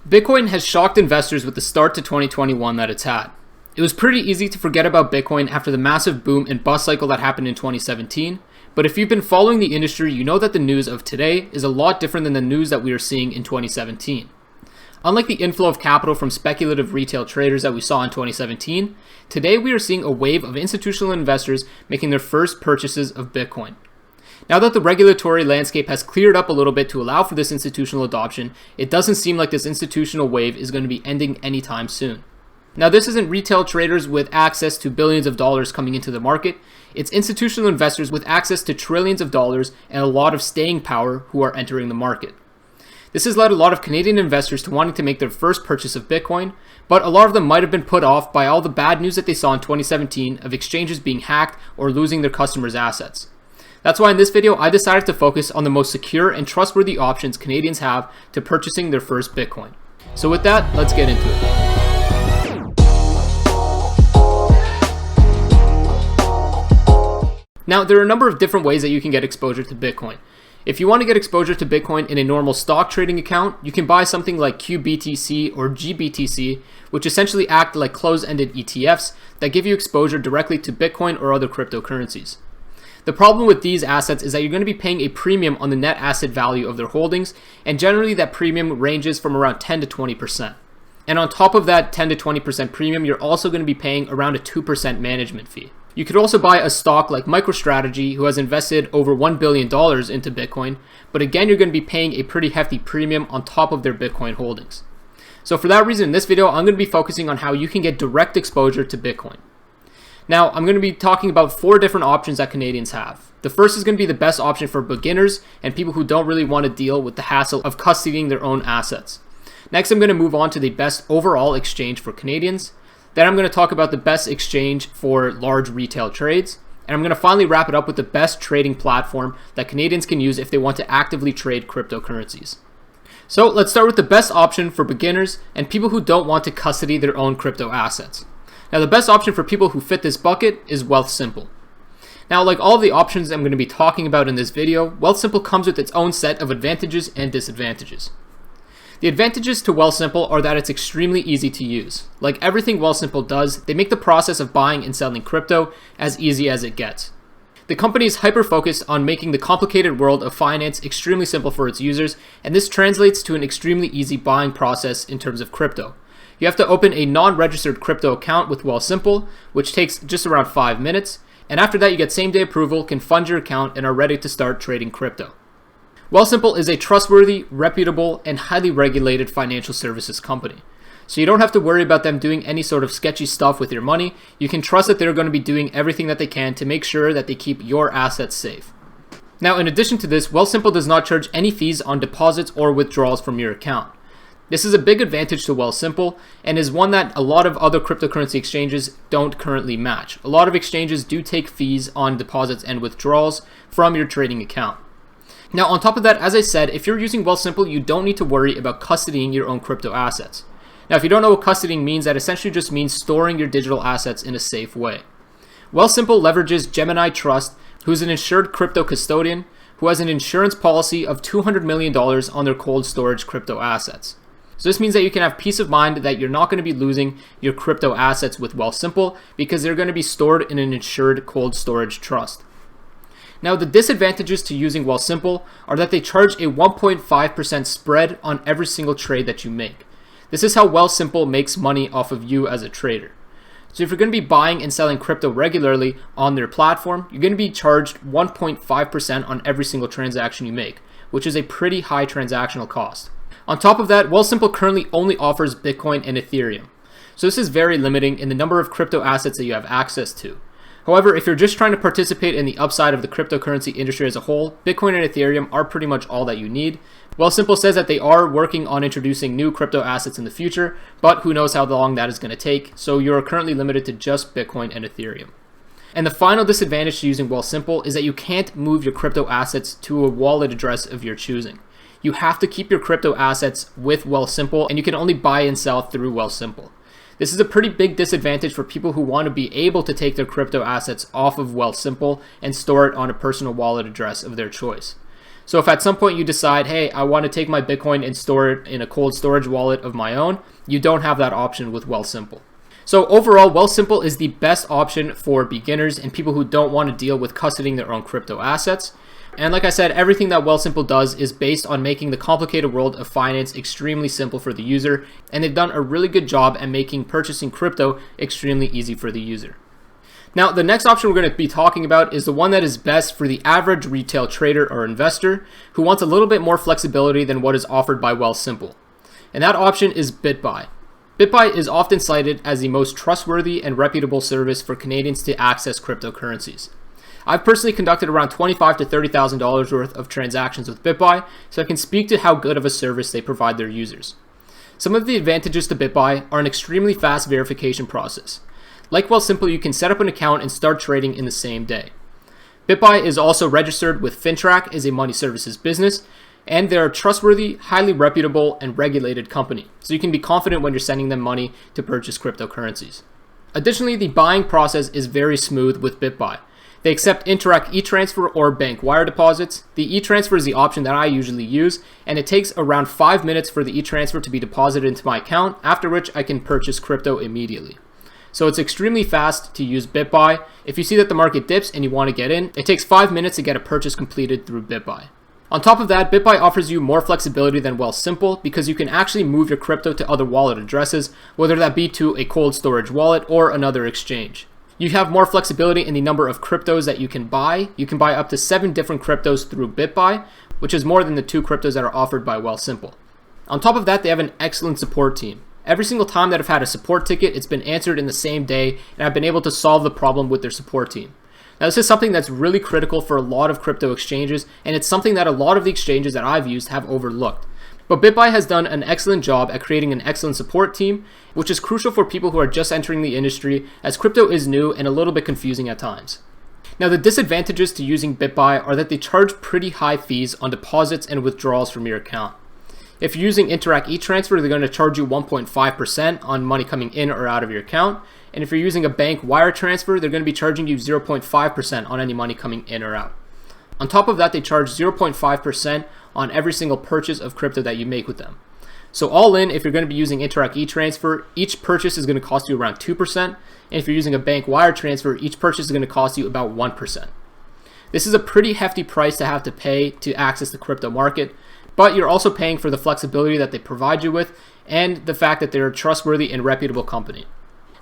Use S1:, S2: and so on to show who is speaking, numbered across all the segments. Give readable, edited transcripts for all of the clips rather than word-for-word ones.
S1: Bitcoin has shocked investors with the start to 2021 that it's had. It was pretty easy to forget about Bitcoin after the massive boom and bust cycle that happened in 2017, but if you've been following the industry, you know that the news of today is a lot different than the news that we were seeing in 2017. Unlike the inflow of capital from speculative retail traders that we saw in 2017, today we are seeing a wave of institutional investors making their first purchases of Bitcoin. Now that the regulatory landscape has cleared up a little bit to allow for this institutional adoption, it doesn't seem like this institutional wave is going to be ending anytime soon. Now, this isn't retail traders with access to billions of dollars coming into the market. It's institutional investors with access to trillions of dollars and a lot of staying power who are entering the market. This has led a lot of Canadian investors to wanting to make their first purchase of Bitcoin, but a lot of them might have been put off by all the bad news that they saw in 2017 of exchanges being hacked or losing their customers' assets. That's why in this video, I decided to focus on the most secure and trustworthy options Canadians have to purchasing their first Bitcoin. So with that, let's get into it. Now, there are a number of different ways that you can get exposure to Bitcoin. If you want to get exposure to Bitcoin in a normal stock trading account, you can buy something like QBTC or GBTC, which essentially act like closed-ended ETFs that give you exposure directly to Bitcoin or other cryptocurrencies. The problem with these assets is that you're going to be paying a premium on the net asset value of their holdings, and generally that premium ranges from around 10 to 20%. And on top of that 10 to 20% premium, you're also going to be paying around a 2% management fee. You could also buy a stock like MicroStrategy, who has invested over $1 billion into Bitcoin, but again, you're going to be paying a pretty hefty premium on top of their Bitcoin holdings. So for that reason, in this video, I'm going to be focusing on how you can get direct exposure to Bitcoin. Now, I'm going to be talking about 4 different options that Canadians have. The first is going to be the best option for beginners and people who don't really want to deal with the hassle of custodying their own assets. Next, I'm going to move on to the best overall exchange for Canadians. Then I'm going to talk about the best exchange for large retail trades. And I'm going to finally wrap it up with the best trading platform that Canadians can use if they want to actively trade cryptocurrencies. So let's start with the best option for beginners and people who don't want to custody their own crypto assets. Now, the best option for people who fit this bucket is Wealthsimple. Now, like all of the options I'm going to be talking about in this video, Wealthsimple comes with its own set of advantages and disadvantages. The advantages to Wealthsimple are that it's extremely easy to use. Like everything Wealthsimple does, they make the process of buying and selling crypto as easy as it gets. The company is hyper-focused on making the complicated world of finance extremely simple for its users, and this translates to an extremely easy buying process in terms of crypto. You have to open a non-registered crypto account with Wealthsimple, which takes just around 5 minutes, and after that you get same-day approval, can fund your account, and are ready to start trading crypto. Wealthsimple is a trustworthy, reputable, and highly regulated financial services company. So you don't have to worry about them doing any sort of sketchy stuff with your money. You can trust that they're going to be doing everything that they can to make sure that they keep your assets safe. Now, in addition to this, Wealthsimple does not charge any fees on deposits or withdrawals from your account. This is a big advantage to Wealthsimple and is one that a lot of other cryptocurrency exchanges don't currently match. A lot of exchanges do take fees on deposits and withdrawals from your trading account. Now, on top of that, as I said, if you're using Wealthsimple, you don't need to worry about custodying your own crypto assets. Now, if you don't know what custodying means, that essentially just means storing your digital assets in a safe way. Wealthsimple leverages Gemini Trust, who's an insured crypto custodian, who has an insurance policy of $200 million on their cold storage crypto assets. So this means that you can have peace of mind that you're not going to be losing your crypto assets with Wealthsimple because they're going to be stored in an insured cold storage trust. Now, the disadvantages to using Wealthsimple are that they charge a 1.5% spread on every single trade that you make. This is how Wealthsimple makes money off of you as a trader. So if you're going to be buying and selling crypto regularly on their platform, you're going to be charged 1.5% on every single transaction you make, which is a pretty high transactional cost. On top of that, Wealthsimple currently only offers Bitcoin and Ethereum. So this is very limiting in the number of crypto assets that you have access to. However, if you're just trying to participate in the upside of the cryptocurrency industry as a whole, Bitcoin and Ethereum are pretty much all that you need. Wealthsimple says that they are working on introducing new crypto assets in the future, but who knows how long that is going to take, so you're currently limited to just Bitcoin and Ethereum. And the final disadvantage to using Wealthsimple is that you can't move your crypto assets to a wallet address of your choosing. You have to keep your crypto assets with Wealthsimple, and you can only buy and sell through Wealthsimple. This is a pretty big disadvantage for people who want to be able to take their crypto assets off of Wealthsimple and store it on a personal wallet address of their choice. So if at some point you decide, hey, I want to take my Bitcoin and store it in a cold storage wallet of my own, you don't have that option with Wealthsimple. So overall, Wealthsimple is the best option for beginners and people who don't want to deal with custodying their own crypto assets. And like I said, everything that Wealthsimple does is based on making the complicated world of finance extremely simple for the user, and they've done a really good job at making purchasing crypto extremely easy for the user. Now, the next option we're going to be talking about is the one that is best for the average retail trader or investor who wants a little bit more flexibility than what is offered by Wealthsimple. And that option is BitBuy. BitBuy is often cited as the most trustworthy and reputable service for Canadians to access cryptocurrencies. I've personally conducted around $25,000 to $30,000 worth of transactions with BitBuy, so I can speak to how good of a service they provide their users. Some of the advantages to BitBuy are an extremely fast verification process. Like Wealthsimple, you can set up an account and start trading in the same day. BitBuy is also registered with FinTrack as a money services business, and they're a trustworthy, highly reputable, and regulated company, so you can be confident when you're sending them money to purchase cryptocurrencies. Additionally, the buying process is very smooth with BitBuy. They accept Interac e-transfer or bank wire deposits. The e-transfer is the option that I usually use, and it takes around 5 minutes for the e-transfer to be deposited into my account, after which I can purchase crypto immediately. So it's extremely fast to use BitBuy. If you see that the market dips and you want to get in, it takes 5 minutes to get a purchase completed through BitBuy. On top of that, BitBuy offers you more flexibility than Wealthsimple because you can actually move your crypto to other wallet addresses, whether that be to a cold storage wallet or another exchange. You have more flexibility in the number of cryptos that you can buy. You can buy up to 7 different cryptos through BitBuy, which is more than the 2 cryptos that are offered by Wealthsimple. On top of that, they have an excellent support team. Every single time that I've had a support ticket, it's been answered in the same day, and I've been able to solve the problem with their support team. Now, this is something that's really critical for a lot of crypto exchanges, and it's something that a lot of the exchanges that I've used have overlooked. But BitBuy has done an excellent job at creating an excellent support team, which is crucial for people who are just entering the industry, as crypto is new and a little bit confusing at times. Now, the disadvantages to using BitBuy are that they charge pretty high fees on deposits and withdrawals from your account. If you're using Interac e-transfer, they're going to charge you 1.5% on money coming in or out of your account. And if you're using a bank wire transfer, they're going to be charging you 0.5% on any money coming in or out. On top of that, they charge 0.5% on every single purchase of crypto that you make with them. So all in, if you're going to be using Interac e-transfer, each purchase is going to cost you around 2%. And if you're using a bank wire transfer, each purchase is going to cost you about 1%. This is a pretty hefty price to have to pay to access the crypto market, but you're also paying for the flexibility that they provide you with and the fact that they're a trustworthy and reputable company.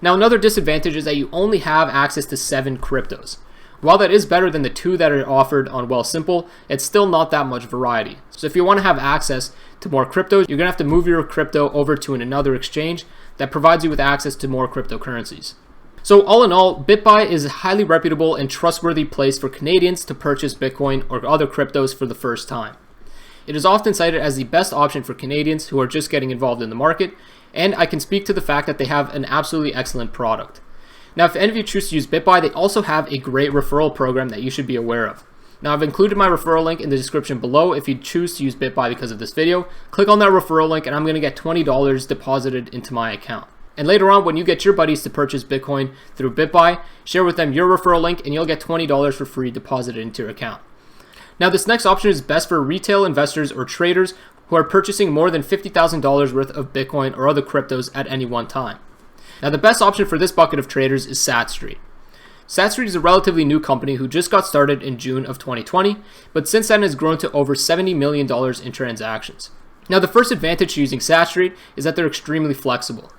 S1: Now, another disadvantage is that you only have access to 7 cryptos. While that is better than the 2 that are offered on Wealthsimple, it's still not that much variety. So if you want to have access to more cryptos, you're going to have to move your crypto over to another exchange that provides you with access to more cryptocurrencies. So all in all, BitBuy is a highly reputable and trustworthy place for Canadians to purchase Bitcoin or other cryptos for the first time. It is often cited as the best option for Canadians who are just getting involved in the market, and I can speak to the fact that they have an absolutely excellent product. Now, if any of you choose to use BitBuy, they also have a great referral program that you should be aware of. Now, I've included my referral link in the description below if you choose to use BitBuy because of this video. Click on that referral link and I'm going to get $20 deposited into my account. And later on, when you get your buddies to purchase Bitcoin through BitBuy, share with them your referral link and you'll get $20 for free deposited into your account. Now, this next option is best for retail investors or traders who are purchasing more than $50,000 worth of Bitcoin or other cryptos at any one time. Now, the best option for this bucket of traders is SatStreet. SatStreet is a relatively new company who just got started in June of 2020, but since then has grown to over $70 million in transactions. Now, the first advantage to using SatStreet is that they're extremely flexible.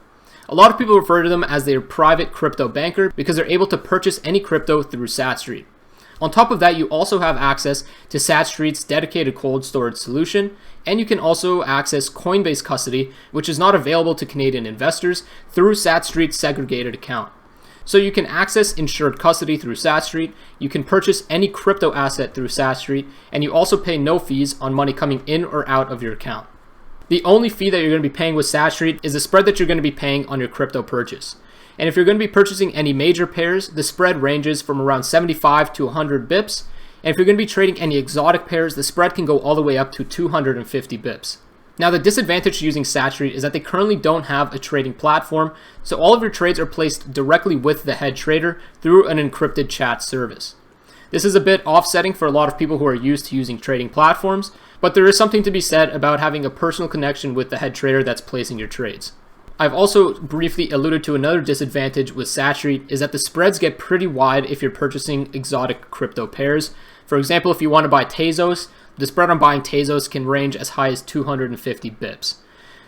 S1: A lot of people refer to them as their private crypto banker because they're able to purchase any crypto through SatStreet. On top of that, you also have access to SatStreet's dedicated cold storage solution, and you can also access Coinbase custody, which is not available to Canadian investors, through SatStreet's segregated account. So you can access insured custody through SatStreet, you can purchase any crypto asset through SatStreet, and you also pay no fees on money coming in or out of your account. The only fee that you're going to be paying with SatStreet is the spread that you're going to be paying on your crypto purchase. And if you're going to be purchasing any major pairs, the spread ranges from around 75 to 100 bips. And if you're going to be trading any exotic pairs, the spread can go all the way up to 250 bips. Now, the disadvantage to using SatStreet is that they currently don't have a trading platform, so all of your trades are placed directly with the head trader through an encrypted chat service. This is a bit offsetting for a lot of people who are used to using trading platforms, but there is something to be said about having a personal connection with the head trader that's placing your trades. I've also briefly alluded to another disadvantage with SatStreet is that the spreads get pretty wide if you're purchasing exotic crypto pairs. For example, if you want to buy Tezos, the spread on buying Tezos can range as high as 250 bips.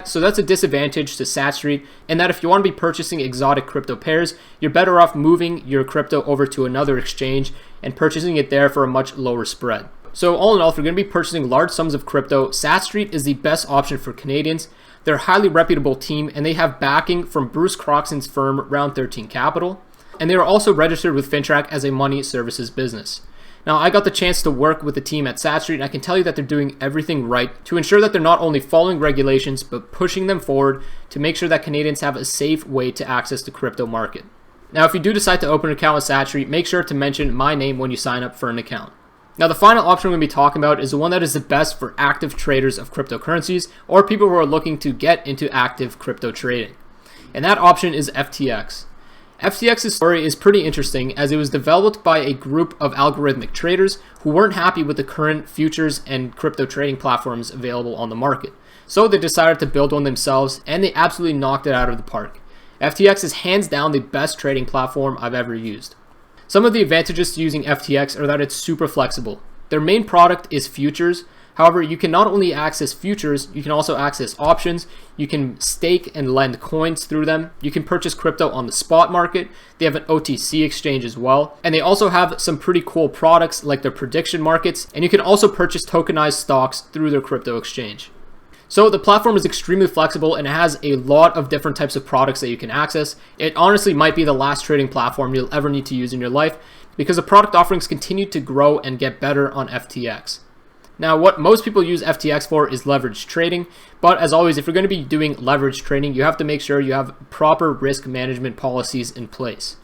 S1: So that's a disadvantage to SatStreet, and that if you want to be purchasing exotic crypto pairs, you're better off moving your crypto over to another exchange and purchasing it there for a much lower spread. So all in all, if you're going to be purchasing large sums of crypto, SatStreet is the best option for Canadians. They're a highly reputable team, and they have backing from Bruce Croxon's firm Round 13 Capital, and they are also registered with FINTRAC as a money services business. Now, I got the chance to work with the team at SatStreet, and I can tell you that they're doing everything right to ensure that they're not only following regulations, but pushing them forward to make sure that Canadians have a safe way to access the crypto market. Now, if you do decide to open an account with SatStreet, make sure to mention my name when you sign up for an account. Now, the final option we're going to be talking about is the one that is the best for active traders of cryptocurrencies or people who are looking to get into active crypto trading. And that option is FTX. FTX's story is pretty interesting as it was developed by a group of algorithmic traders who weren't happy with the current futures and crypto trading platforms available on the market. So they decided to build one themselves, and they absolutely knocked it out of the park. FTX is hands down the best trading platform I've ever used. Some of the advantages to using FTX are that it's super flexible. Their main product is futures. However, you can not only access futures, you can also access options. You can stake and lend coins through them. You can purchase crypto on the spot market. They have an OTC exchange as well. And they also have some pretty cool products like their prediction markets. And you can also purchase tokenized stocks through their crypto exchange. So the platform is extremely flexible and it has a lot of different types of products that you can access. It honestly might be the last trading platform you'll ever need to use in your life because the product offerings continue to grow and get better on FTX. Now, what most people use FTX for is leverage trading, but as always, if you're going to be doing leverage trading, you have to make sure you have proper risk management policies in place.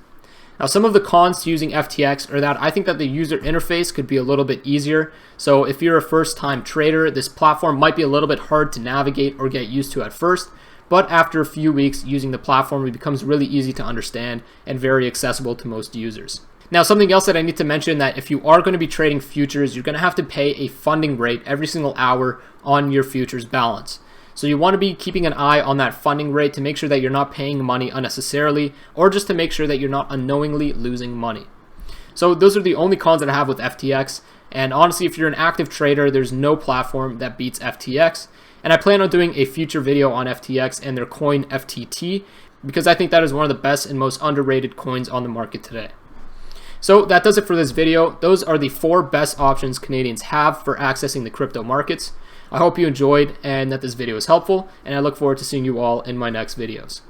S1: Now, some of the cons to using FTX are that I think that the user interface could be a little bit easier. So if you're a first-time trader, this platform might be a little bit hard to navigate or get used to at first, but after a few weeks using the platform, it becomes really easy to understand and very accessible to most users. Now, something else that I need to mention that if you are going to be trading futures, you're going to have to pay a funding rate every single hour on your futures balance. So you want to be keeping an eye on that funding rate to make sure that you're not paying money unnecessarily or just to make sure that you're not unknowingly losing money. So those are the only cons that I have with FTX. And honestly, if you're an active trader, there's no platform that beats FTX. And I plan on doing a future video on FTX and their coin FTT because I think that is one of the best and most underrated coins on the market today. So that does it for this video. Those are the 4 best options Canadians have for accessing the crypto markets. I hope you enjoyed and that this video is helpful, and I look forward to seeing you all in my next videos.